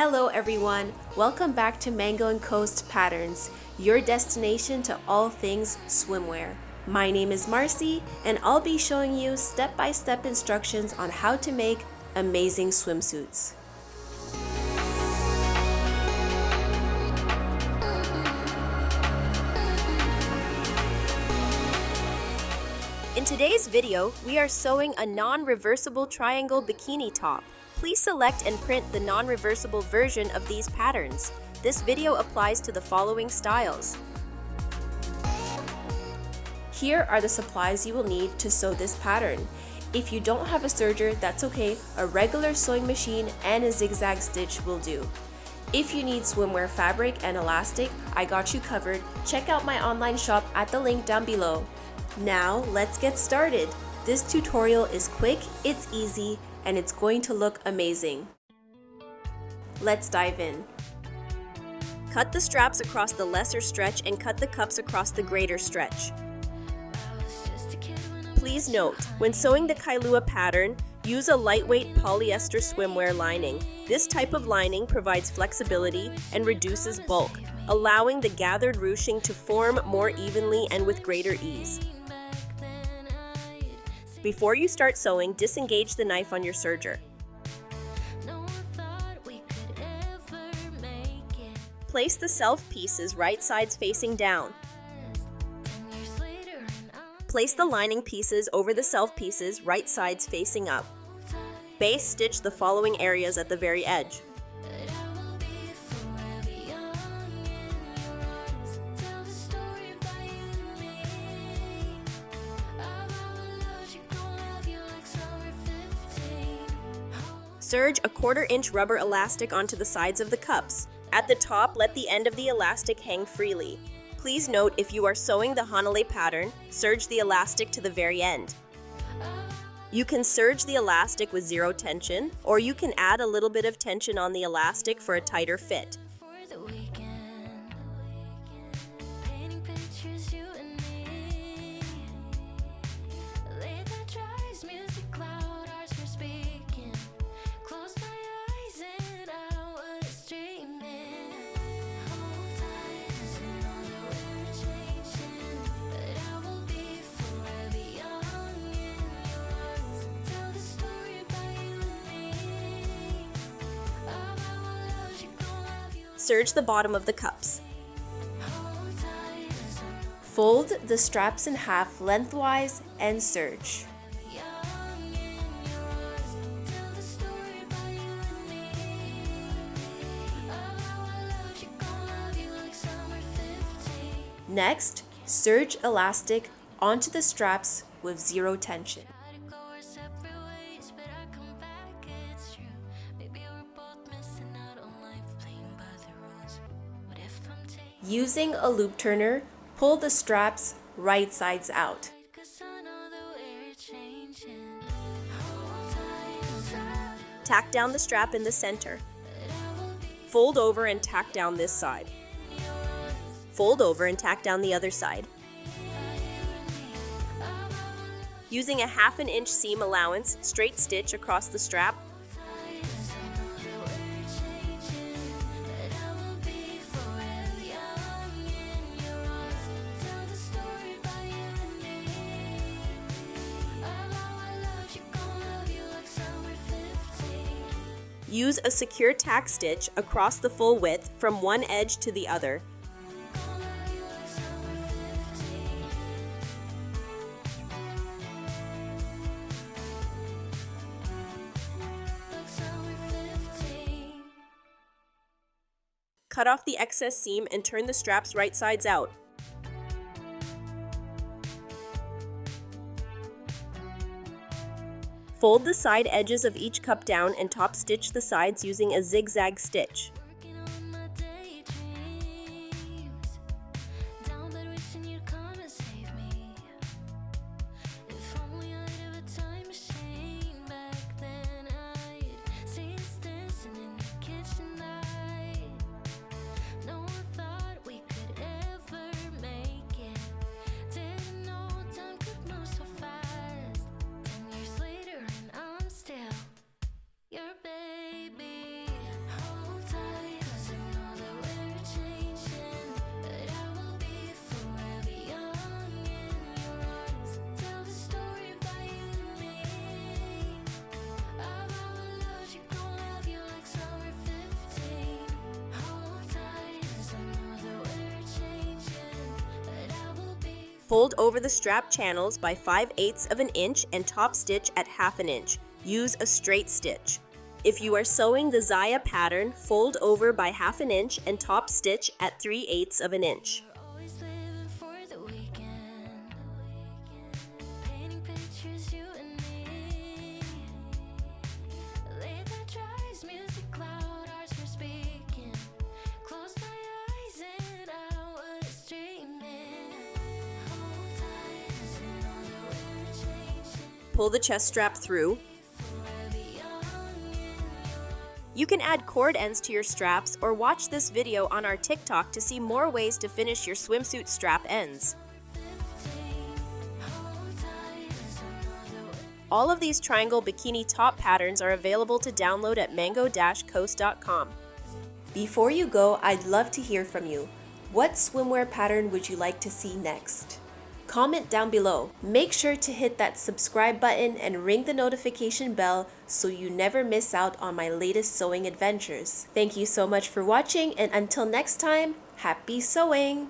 Hello everyone, welcome back to Mango & Coast Patterns, your destination to all things swimwear. My name is Marcy and I'll be showing you step-by-step instructions on how to make amazing swimsuits. In today's video, we are sewing a non-reversible triangle bikini top. Please select and print the non-reversible version of these patterns. This video applies to the following styles. Here are the supplies you will need to sew this pattern. If you don't have a serger, that's okay. A regular sewing machine and a zigzag stitch will do. If you need swimwear fabric and elastic, I got you covered. Check out my online shop at the link down below. Now, let's get started. This tutorial is quick, it's easy, and it's going to look amazing. Let's dive in. Cut the straps across the lesser stretch and cut the cups across the greater stretch. Please note, when sewing the Kailua pattern, use a lightweight polyester swimwear lining. This type of lining provides flexibility and reduces bulk, allowing the gathered ruching to form more evenly and with greater ease. Before you start sewing, disengage the knife on your serger. Place the self pieces right sides facing down. Place the lining pieces over the self pieces right sides facing up. Base stitch the following areas at the very edge. Serge a 1/4 inch rubber elastic onto the sides of the cups. At the top, let the end of the elastic hang freely. Please note, if you are sewing the Hanalei pattern, serge the elastic to the very end. You can serge the elastic with 0 tension, or you can add a little bit of tension on the elastic for a tighter fit. Serge the bottom of the cups. Fold the straps in half lengthwise and serge. Next, serge elastic onto the straps with 0 tension. Using a loop turner, pull the straps right sides out. Tack down the strap in the center. Fold over and tack down this side. Fold over and tack down the other side. Using a 1/2 inch seam allowance, straight stitch across the strap. Use a secure tack stitch across the full width from one edge to the other. Cut off the excess seam and turn the straps right sides out. Fold the side edges of each cup down and top stitch the sides using a zigzag stitch. Your baby, hold Fold over the strap channels by 5/8 of an inch and top stitch at 1/2 inch. Use a straight stitch. If you are sewing the Zaya pattern, fold over by 1/2 inch and top stitch at 3/8 of an inch. Pull the chest strap through. You can add cord ends to your straps or watch this video on our TikTok to see more ways to finish your swimsuit strap ends. All of these triangle bikini top patterns are available to download at mango-coast.com. Before you go, I'd love to hear from you. What swimwear pattern would you like to see next? Comment down below. Make sure to hit that subscribe button and ring the notification bell so you never miss out on my latest sewing adventures. Thank you so much for watching, and until next time, happy sewing!